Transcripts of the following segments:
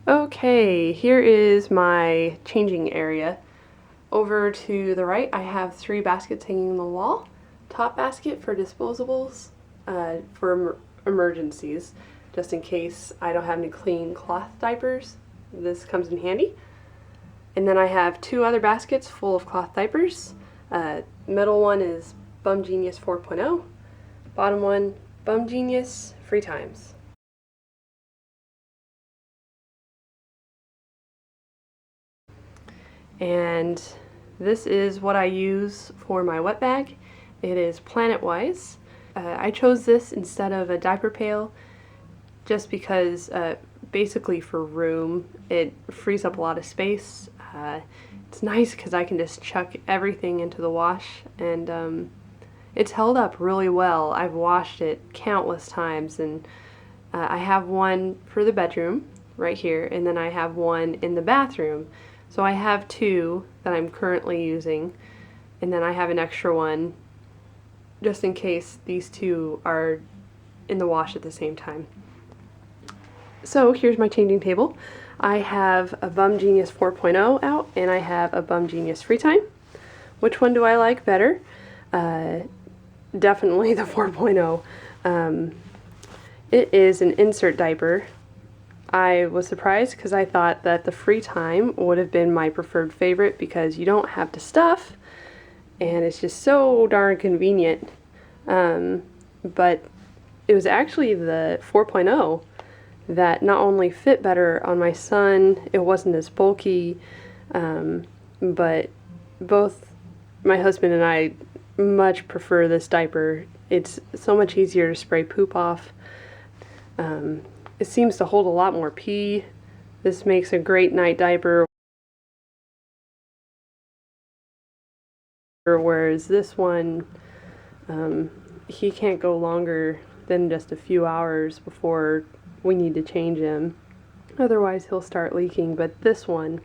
Okay, here is my changing area. Over to the right, I have 3 baskets hanging on the wall. Top basket for disposables, for emergencies, just in case I don't have any clean cloth diapers. This comes in handy. And then I have 2 other baskets full of cloth diapers. Middle one is Bum Genius 4.0. Bottom one, Bum Genius Freetimes. And this is what I use for my wet bag. It is Planet-Wise. I chose this instead of a diaper pail just because basically for room it frees up a lot of space. It's nice because I can just chuck everything into the wash, and it's held up really well. I've washed it countless times, and I have one for the bedroom right here, and then I have one in the bathroom. So I have 2 that I'm currently using, and then I have an extra one just in case these 2 are in the wash at the same time. So here's my changing table. I have a Bum Genius 4.0 out, and I have a Bum Genius Freetime. Which one do I like better? Definitely the 4.0. It is an insert diaper. I was surprised because I thought that the Freetime would have been my preferred favorite because you don't have to stuff and it's just so darn convenient. But it was actually the 4.0 that not only fit better on my son, it wasn't as bulky, but both my husband and I much prefer this diaper. It's so much easier to spray poop off. It seems to hold a lot more pee. This makes a great night diaper, whereas this one, he can't go longer than just a few hours before we need to change him. Otherwise he'll start leaking, but this one,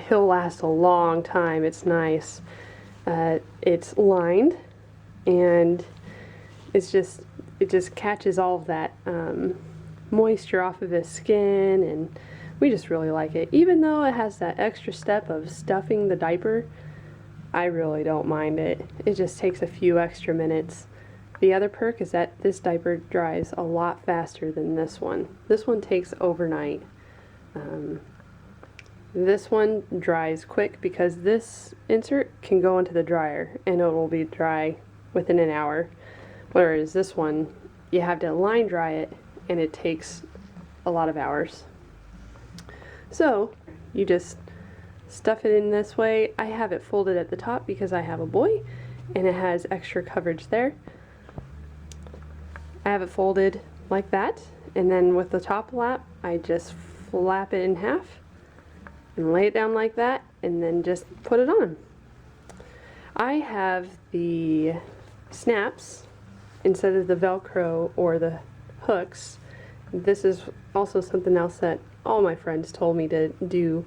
he'll last a long time. It's nice. It's lined, and it just catches all of that moisture off of his skin, and we just really like it. Even though it has that extra step of stuffing the diaper, I really don't mind it. It just takes a few extra minutes. The other perk is that this diaper dries a lot faster than this one. This one takes overnight. This one dries quick because this insert can go into the dryer and it will be dry within an hour. Whereas this one, you have to line dry it, and it takes a lot of hours. So you just stuff it in this way. I have it folded at the top because I have a boy and it has extra coverage there. I have it folded like that, and then with the top lap I just flap it in half and lay it down like that, and then just put it on. I have the snaps instead of the Velcro or the hooks. This is also something else that all my friends told me to do.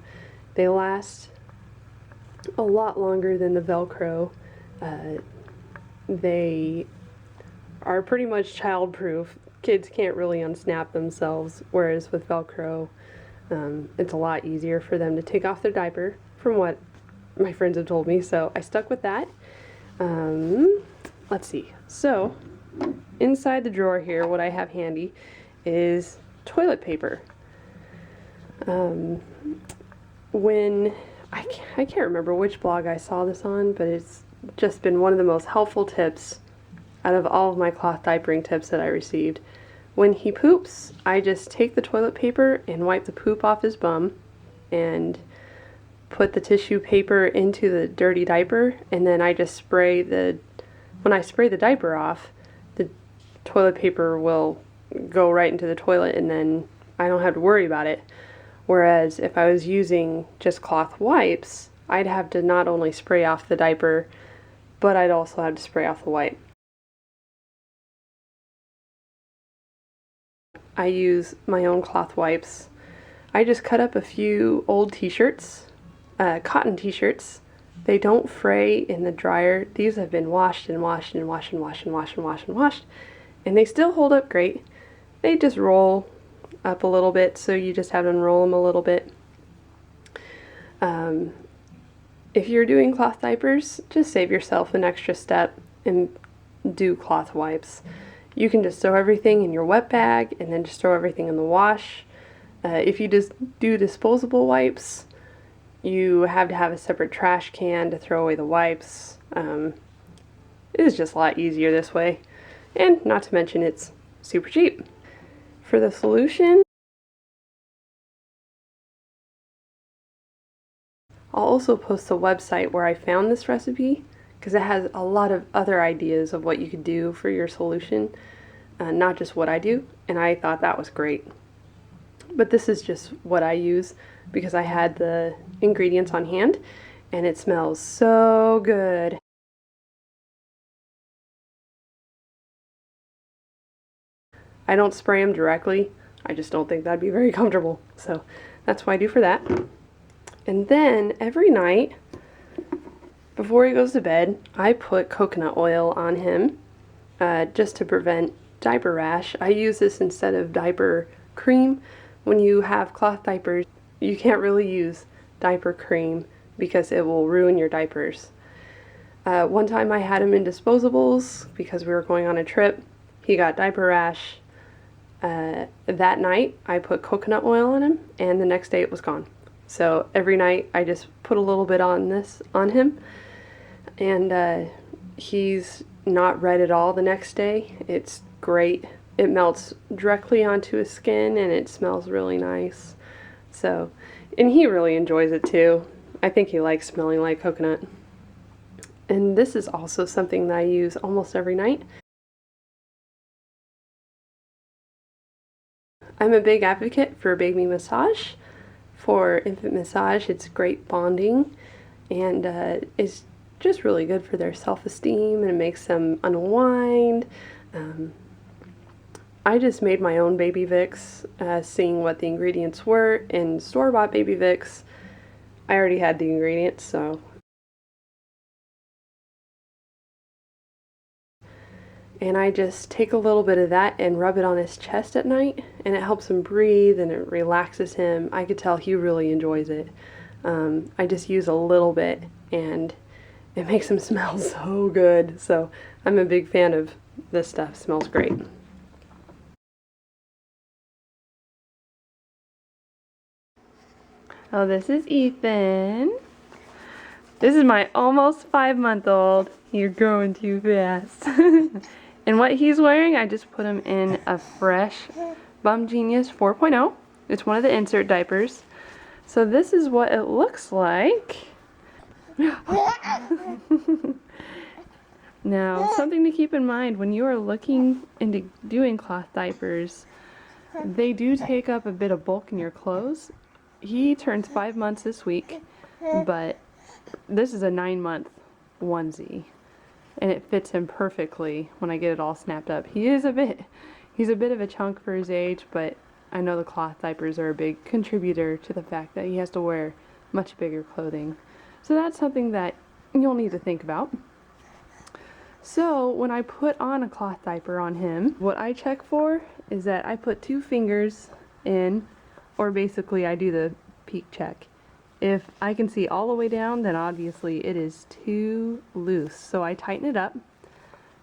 They last a lot longer than the Velcro. They are pretty much child-proof. Kids can't really unsnap themselves, whereas with Velcro, it's a lot easier for them to take off their diaper, from what my friends have told me, so I stuck with that. Let's see. So, inside the drawer here, what I have handy is toilet paper. When I can't remember which blog I saw this on, but it's just been one of the most helpful tips out of all of my cloth diapering tips that I received. When he poops, I just take the toilet paper and wipe the poop off his bum and put the tissue paper into the dirty diaper, and then I just when I spray the diaper off, the toilet paper will go right into the toilet, and then I don't have to worry about it. Whereas if I was using just cloth wipes, I'd have to not only spray off the diaper, but I'd also have to spray off the wipe. I use my own cloth wipes. I just cut up a few old t-shirts, cotton t-shirts. They don't fray in the dryer. These have been washed and washed and washed and washed and washed and washed and washed, and they still hold up great. They just roll up a little bit, so you just have to unroll them a little bit. If you're doing cloth diapers, just save yourself an extra step and do cloth wipes. You can just throw everything in your wet bag and then just throw everything in the wash. If you just do disposable wipes, you have to have a separate trash can to throw away the wipes. It is just a lot easier this way, and not to mention it's super cheap. For the solution, I'll also post a website where I found this recipe because it has a lot of other ideas of what you could do for your solution, not just what I do, and I thought that was great. But this is just what I use because I had the ingredients on hand and it smells so good. I don't spray them directly. I just don't think that'd be very comfortable. So that's what I do for that. And then every night before he goes to bed, I put coconut oil on him just to prevent diaper rash. I use this instead of diaper cream. When you have cloth diapers, you can't really use diaper cream because it will ruin your diapers. One time I had him in disposables because we were going on a trip. He got diaper rash. That night I put coconut oil on him, and the next day it was gone. So every night I just put a little bit on him, and he's not red at all the next day. It's great. It melts directly onto his skin and it smells really nice. So, and he really enjoys it too. I think he likes smelling like coconut. And this is also something that I use almost every night. I'm a big advocate for baby massage. For infant massage, it's great bonding, and it's just really good for their self-esteem, and it makes them unwind. I just made my own baby Vicks, seeing what the ingredients were. In store-bought baby Vicks, I already had the ingredients, so. And I just take a little bit of that and rub it on his chest at night, and it helps him breathe and it relaxes him. I could tell he really enjoys it. I just use a little bit and it makes him smell so good. So I'm a big fan of this stuff. It smells great. Oh, this is Ethan. This is my almost 5-month-old. You're growing too fast. And what he's wearing, I just put him in a fresh Bum Genius 4.0. It's one of the insert diapers. So this is what it looks like. Now, something to keep in mind when you are looking into doing cloth diapers, they do take up a bit of bulk in your clothes. He turns 5 months this week, but this is a 9-month onesie, and it fits him perfectly when I get it all snapped up. He's a bit of a chunk for his age, but I know the cloth diapers are a big contributor to the fact that he has to wear much bigger clothing. So that's something that you'll need to think about. So when I put on a cloth diaper on him, what I check for is that I put 2 fingers in, or basically I do the peek check. If I can see all the way down, then obviously it is too loose. So I tighten it up,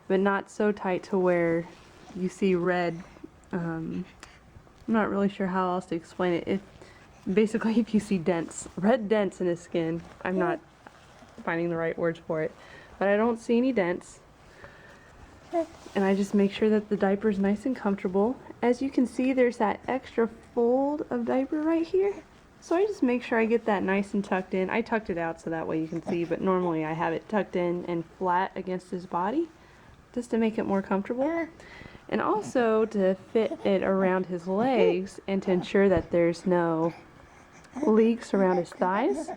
but not so tight to where you see red. I'm not really sure how else to explain it. Basically, if you see red dents in his skin, I'm not finding the right words for it, but I don't see any dents. And I just make sure that the diaper is nice and comfortable. As you can see, there's that extra fold of diaper right here. So I just make sure I get that nice and tucked in. I tucked it out so that way you can see, but normally I have it tucked in and flat against his body just to make it more comfortable. And also to fit it around his legs and to ensure that there's no leaks around his thighs,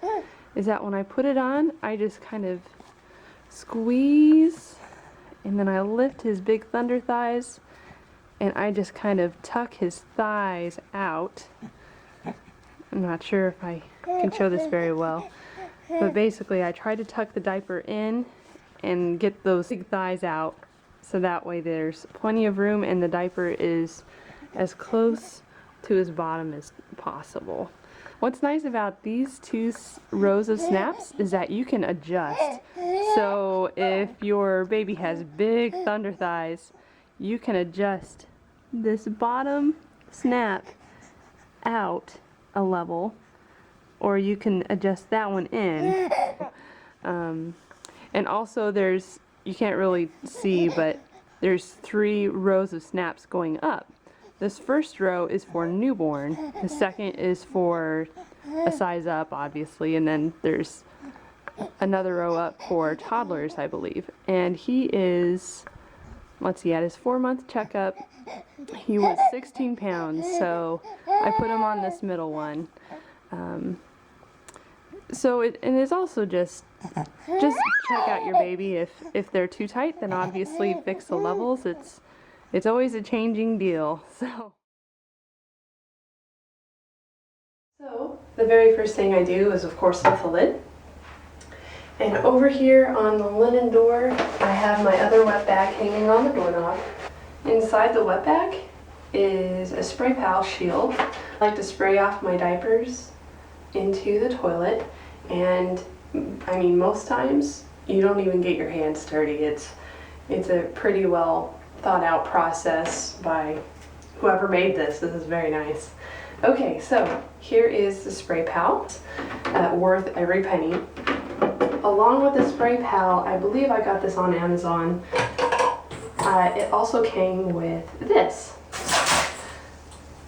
is that when I put it on, I just kind of squeeze, and then I lift his big thunder thighs, and I just kind of tuck his thighs out. I'm not sure if I can show this very well, but basically I try to tuck the diaper in and get those big thighs out, so that way there's plenty of room and the diaper is as close to his bottom as possible. What's nice about these two rows of snaps is that you can adjust. So if your baby has big thunder thighs, you can adjust this bottom snap out a level, or you can adjust that one in. And also you can't really see, but there's 3 rows of snaps going up. This first row is for newborn, the second is for a size up, obviously, and then there's another row up for toddlers, I believe. And he is, let's see, at his 4-month checkup, he was 16 pounds, so I put him on this middle one. So it is also just check out your baby. If they're too tight, then obviously fix the levels. It's always a changing deal. So the very first thing I do is, of course, lift the lid. And over here on the linen door, I have my other wet bag hanging on the doorknob. Inside the wet bag is a spray pal shield. I like to spray off my diapers into the toilet, and I mean, most times you don't even get your hands dirty. It's a pretty well thought out process by whoever made this. This is very nice. Okay, so here is the spray pal, worth every penny. Along with the spray pal, I believe I got this on Amazon. It also came with this,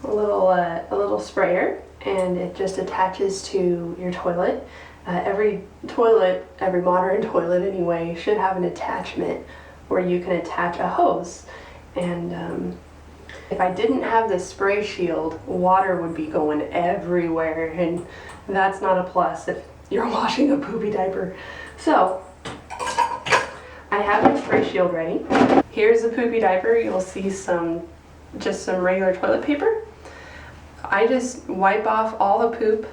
a little sprayer, and it just attaches to your toilet. Every modern toilet anyway, should have an attachment where you can attach a hose. And if I didn't have this spray shield, water would be going everywhere, and that's not a plus if you're washing a poopy diaper. So I have my spray shield ready. Here's the poopy diaper. You'll see just some regular toilet paper. I just wipe off all the poop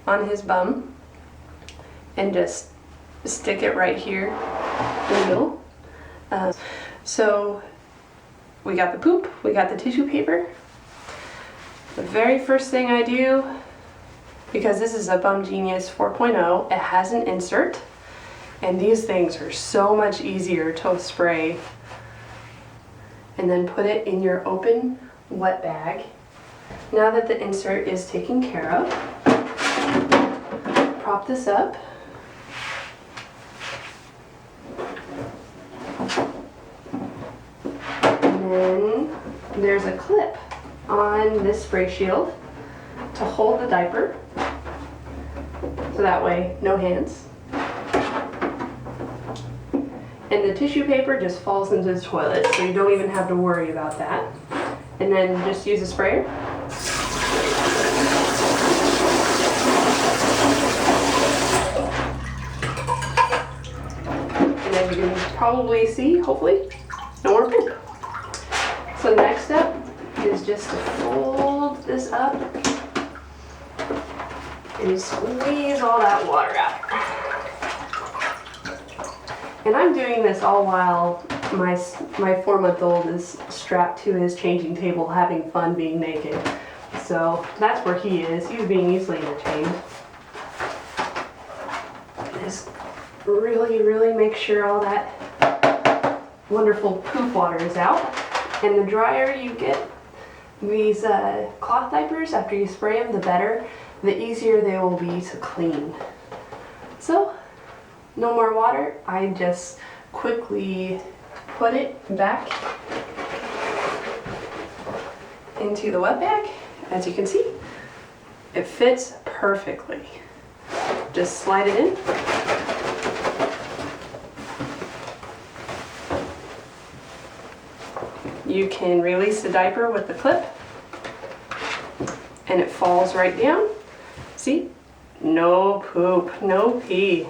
on his bum and just stick it right here in the middle. So we got the poop, we got the tissue paper. The very first thing I do, because this is a Bum Genius 4.0, it has an insert, and these things are so much easier to spray. And then put it in your open wet bag. Now that the insert is taken care of, prop this up. And then there's a clip on this spray shield to hold the diaper, so that way no hands. And the tissue paper just falls into the toilet, so you don't even have to worry about that. And then just use a sprayer. And as you can probably see, hopefully, no more poop. So the next step is just to fold this up and squeeze all that water out. And I'm doing this all while my 4-month-old is strapped to his changing table having fun being naked. So that's where he is. He's being easily entertained. Just really make sure all that wonderful poop water is out. And the drier you get these cloth diapers, after you spray them, the better. The easier they will be to clean. So, no more water. I just quickly put it back into the wet bag. As you can see, it fits perfectly. Just slide it in. You can release the diaper with the clip, and it falls right down. See? No poop, no pee.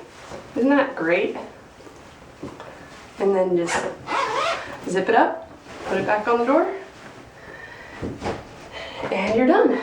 Isn't that great? And then just zip it up, put it back on the door, and you're done.